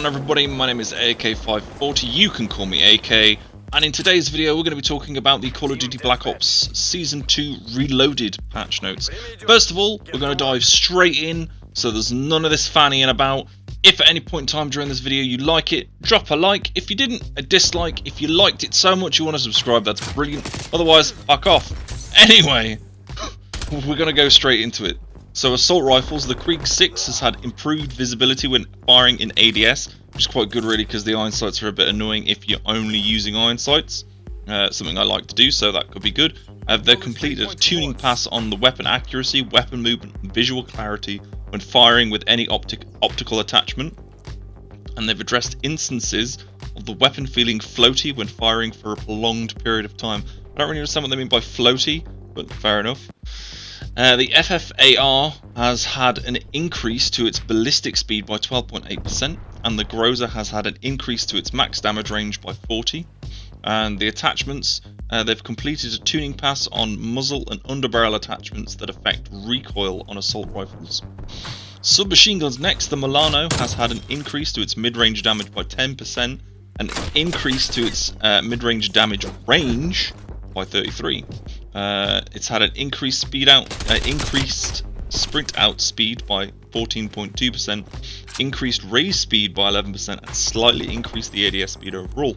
on everybody, my name is AK540, you can call me AK, and in today's video we're going to be talking about the Call of Duty Black Ops Season 2 Reloaded patch notes. First of all, we're going to dive straight in, so there's none of this fannying about. If at any point in time during this video you like it, drop a like. If you didn't, a dislike. If you liked it so much you want to subscribe, that's brilliant. Otherwise, fuck off. Anyway, we're going to go straight into it. So assault rifles, the Krieg 6 has had improved visibility when firing in ADS, which is quite good really because the iron sights are a bit annoying if you're only using iron sights. Something I like to do, so that could be good. They've completed a tuning pass on the weapon accuracy, weapon movement, and visual clarity when firing with any optical attachment. And they've addressed instances of the weapon feeling floaty when firing for a prolonged period of time. I don't really understand what they mean by floaty, but fair enough. The FFAR has had an increase to its ballistic speed by 12.8%, and the Groza has had an increase to its max damage range by 40%. And the attachments, they've completed a tuning pass on muzzle and underbarrel attachments that affect recoil on assault rifles. Submachine guns next, the Milano has had an increase to its mid-range damage by 10%, an increase to its mid-range damage range by 33%. It's had an increased sprint out speed by 14.2%, increased raise speed by 11%, and slightly increased the ADS speed overall.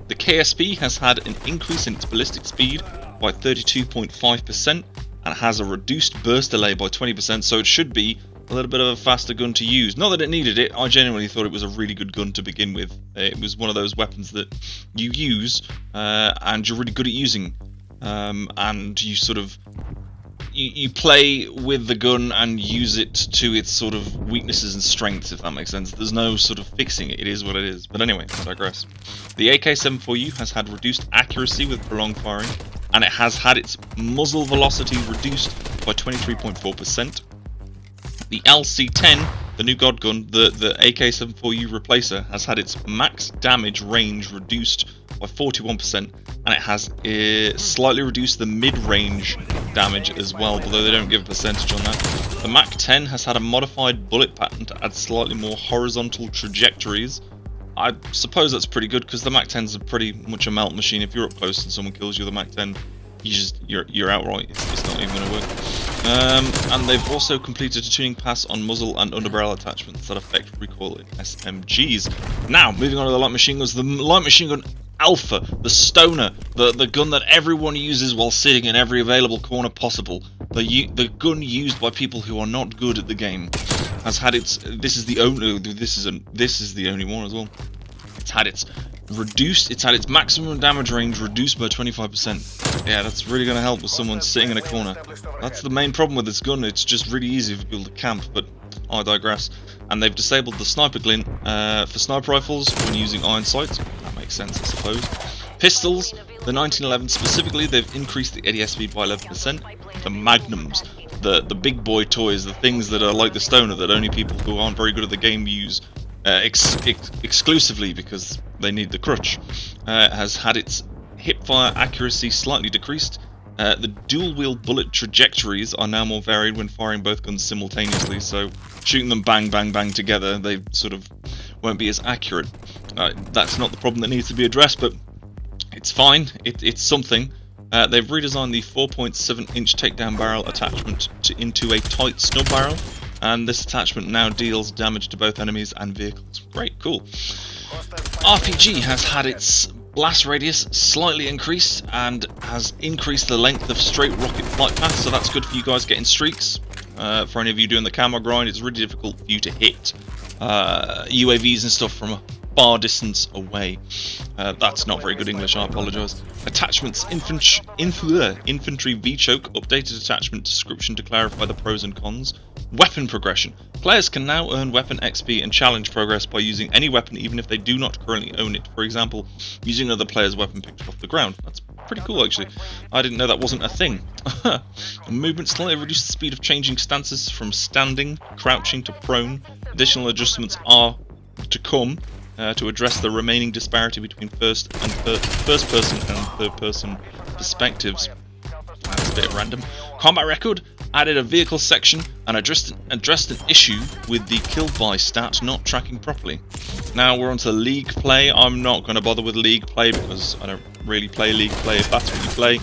The KSP has had an increase in its ballistic speed by 32.5% and has a reduced burst delay by 20%, so it should be a little bit of a faster gun to use. Not that it needed it, I genuinely thought it was a really good gun to begin with. It was one of those weapons that you use and you're really good at using. And you sort of you play with the gun and use it to its sort of weaknesses and strengths, if that makes sense. There's no sort of fixing it, it is what it is. But anyway, I digress. The AK-74U has had reduced accuracy with prolonged firing, and it has had its muzzle velocity reduced by 23.4%. The LC-10, the new God gun, the AK-74U replacer, has had its max damage range reduced by 41%, and it has slightly reduced the mid-range damage as well, although they don't give a percentage on that. The MAC-10 has had a modified bullet pattern to add slightly more horizontal trajectories. I suppose that's pretty good because the MAC-10's are pretty much a melt machine. If you're up close and someone kills you with a MAC-10, you're outright. It's not even going to work. And they've also completed a tuning pass on muzzle and underbarrel attachments that affect recoil in SMGs. Now, moving on to the light machine guns, the light machine gun Alpha, the stoner, the gun that everyone uses while sitting in every available corner possible, the gun used by people who are not good at the game, has had its. This is the only one as well. It's had its maximum damage range reduced by 25%. Yeah, that's really going to help with someone sitting in a corner. That's the main problem with this gun. It's just really easy for people to camp, but I digress. And they've disabled the sniper glint for sniper rifles when using iron sights. That makes sense, I suppose. Pistols, the 1911 specifically, they've increased the ADS speed by 11%. The Magnums, the big boy toys, the things that are like the stoner that only people who aren't very good at the game use exclusively because they need the crutch, has had its hipfire accuracy slightly decreased. The dual-wheel bullet trajectories are now more varied when firing both guns simultaneously, so shooting them bang bang bang together, they sort of won't be as accurate. That's not the problem that needs to be addressed, but it's fine, it's something. They've redesigned the 4.7-inch takedown barrel attachment into a tight snub barrel, and this attachment now deals damage to both enemies and vehicles. Great, cool. RPG has had its blast radius slightly increased and has increased the length of straight rocket flight path, so that's good for you guys getting streaks. For any of you doing the camera grind, it's really difficult for you to hit UAVs and stuff from a far distance away. That's not very good English, I apologise. Attachments, infantry V-choke, updated attachment description to clarify the pros and cons. Weapon progression. Players can now earn weapon XP and challenge progress by using any weapon even if they do not currently own it. For example, using another player's weapon picked up off the ground. That's pretty cool actually. I didn't know that wasn't a thing. Movement slightly reduced the speed of changing stances from standing, crouching to prone. Additional adjustments are to come to address the remaining disparity between first person and third person perspectives. That's a bit random. Combat record. added a vehicle section, and addressed an issue with the killed by stat not tracking properly. Now we're onto league play. I'm not going to bother with league play because I don't really play league play. If that's what you play,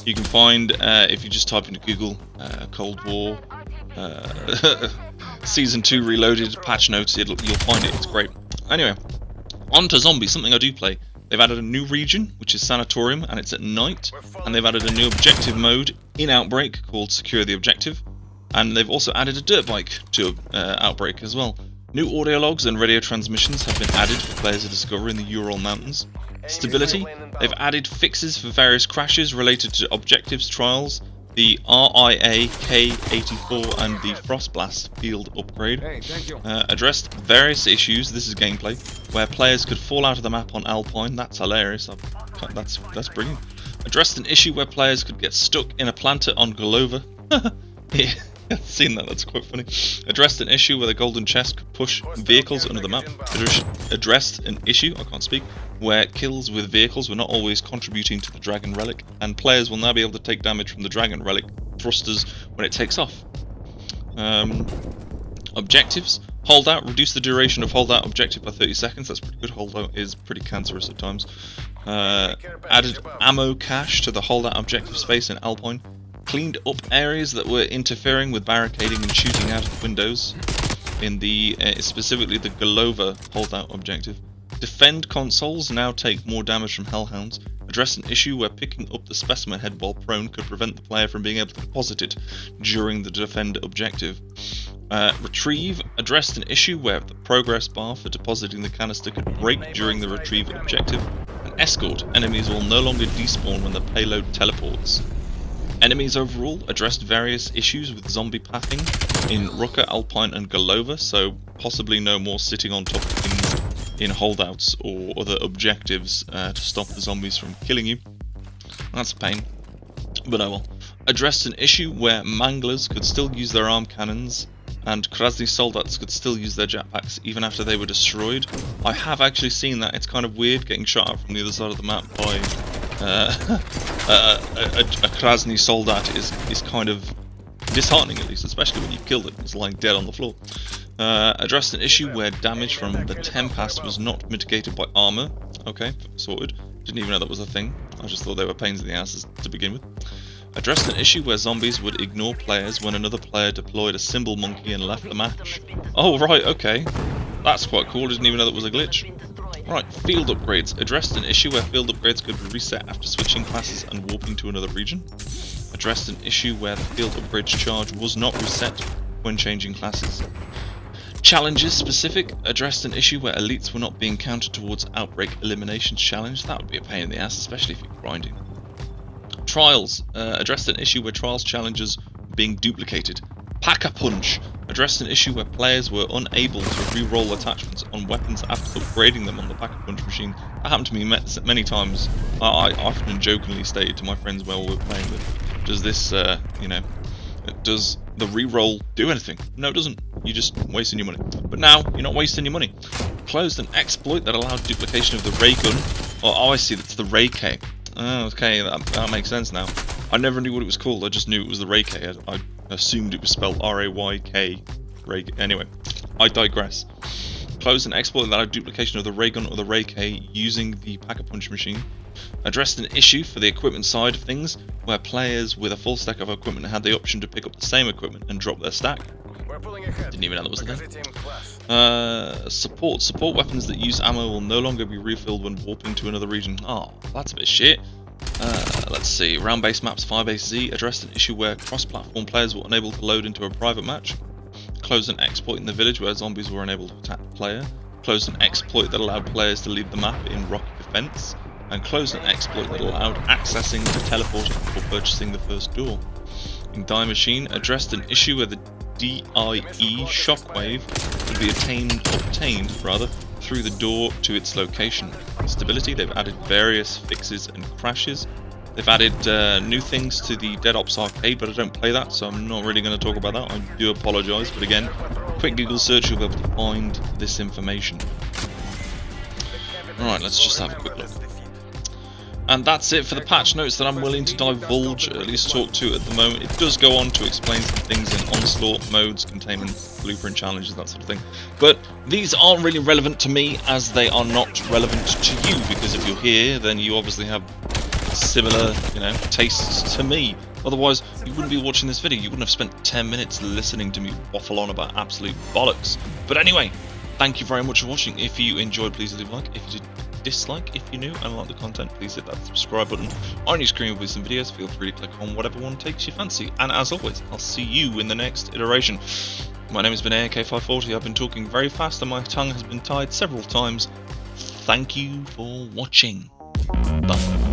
you can find, if you just type into Google Cold War Season 2 Reloaded patch notes, you'll find it. It's great. Anyway, on to zombies, something I do play. They've added a new region, which is Sanatorium, and it's at night. And they've added a new objective mode in Outbreak called Secure the Objective. And they've also added a dirt bike to Outbreak as well. New audio logs and radio transmissions have been added for players to discover in the Ural Mountains. Stability, they've added fixes for various crashes related to objectives trials, the RIA K84 and the Frostblast field upgrade. Addressed various issues, this is gameplay, where players could fall out of the map on Alpine. That's hilarious, that's brilliant. Addressed an issue where players could get stuck in a planter on Golova. Yeah, I've seen that, that's quite funny. Addressed an issue where the golden chest could push vehicles under the map. Addressed an issue, I can't speak, where kills with vehicles were not always contributing to the Dragon Relic, and players will now be able to take damage from the Dragon Relic thrusters when it takes off. Objectives. Holdout. Reduce the duration of holdout objective by 30 seconds. That's pretty good. Holdout is pretty cancerous at times. Added ammo cache to the holdout objective space in Alpine. Cleaned up areas that were interfering with barricading and shooting out of windows in the specifically the Golova holdout objective. Defend consoles now take more damage from hellhounds. Address an issue where picking up the specimen head while prone could prevent the player from being able to deposit it during the defend objective. Retrieve addressed an issue where the progress bar for depositing the canister could break during the retrieve objective. And escort, enemies will no longer despawn when the payload teleports. Enemies overall addressed various issues with zombie pathing in Ruka, Alpine and Golova, so possibly no more sitting on top of things in holdouts or other objectives to stop the zombies from killing you. That's a pain, but oh well. Addressed an issue where manglers could still use their arm cannons and Krasny Soldats could still use their jetpacks even after they were destroyed. I have actually seen that. It's kind of weird getting shot at from the other side of the map by a Krasny Soldat is kind of disheartening, at least, especially when you've killed it. It's lying dead on the floor. Addressed an issue where damage from the Tempest was not mitigated by armor. Okay, sorted. Didn't even know that was a thing. I just thought they were pains in the asses to begin with. Addressed an issue where zombies would ignore players when another player deployed a symbol monkey and left the match. Oh right, okay. That's quite cool, didn't even know that was a glitch. Right, field upgrades. Addressed an issue where field upgrades could be reset after switching classes and warping to another region. Addressed an issue where the field upgrades charge was not reset when changing classes. Challenges specific. Addressed an issue where elites were not being counted towards Outbreak Eliminations Challenge. That would be a pain in the ass, especially if you're grinding. Trials. Addressed an issue where trials challenges were being duplicated. Pack-a-Punch. Addressed an issue where players were unable to re-roll attachments on weapons after upgrading them on the Pack-a-Punch machine. That happened to me many times. I often jokingly stated to my friends while we were playing with, does this, does the re-roll do anything? No, it doesn't. You're just wasting your money. But now, you're not wasting your money. Closed an exploit that allowed duplication of the ray gun. Oh, I see, that's the ray K. Oh, okay, that makes sense now. I never knew what it was called, I just knew it was the ray K. I assumed it was spelled R-A-Y-K. Anyway, I digress. Closed an exploit that allowed duplication of the ray gun or the ray K using the Pack-a-Punch machine. Addressed an issue for the equipment side of things, where players with a full stack of equipment had the option to pick up the same equipment and drop their stack. Didn't even know that was the thing. Support weapons that use ammo will no longer be refilled when warping to another region. Oh, that's a bit shit. Let's see. Round-based maps 5AZ addressed an issue where cross-platform players were unable to load into a private match. Closed an exploit in the village where zombies were unable to attack the player. Closed an exploit that allowed players to leave the map in rocky defense. And closed an exploit that allowed accessing the teleporter before purchasing the first door. In Die Machine addressed an issue where the DIE shockwave could be obtained through the door to its location. Stability, they've added various fixes and crashes. They've added new things to the Dead Ops arcade, but I don't play that, so I'm not really going to talk about that. I do apologise, but again, quick Google search, you'll be able to find this information. Alright, let's just have a quick look. And that's it for the patch notes that I'm willing to divulge, at least talk to at the moment. It does go on to explain some things in onslaught modes, containment, blueprint challenges, that sort of thing. But these aren't really relevant to me, as they are not relevant to you, because if you're here, then you obviously have similar, tastes to me. Otherwise, you wouldn't be watching this video. You wouldn't have spent 10 minutes listening to me waffle on about absolute bollocks. But anyway, thank you very much for watching. If you enjoyed, please leave a like. If you did, dislike. If you're new and like the content, please hit that subscribe button on your screen with some videos. Feel free to click on whatever one takes your fancy. And as always, I'll see you in the next iteration. My name has been AK540. I've been talking very fast and my tongue has been tied several times. Thank you for watching. Bye.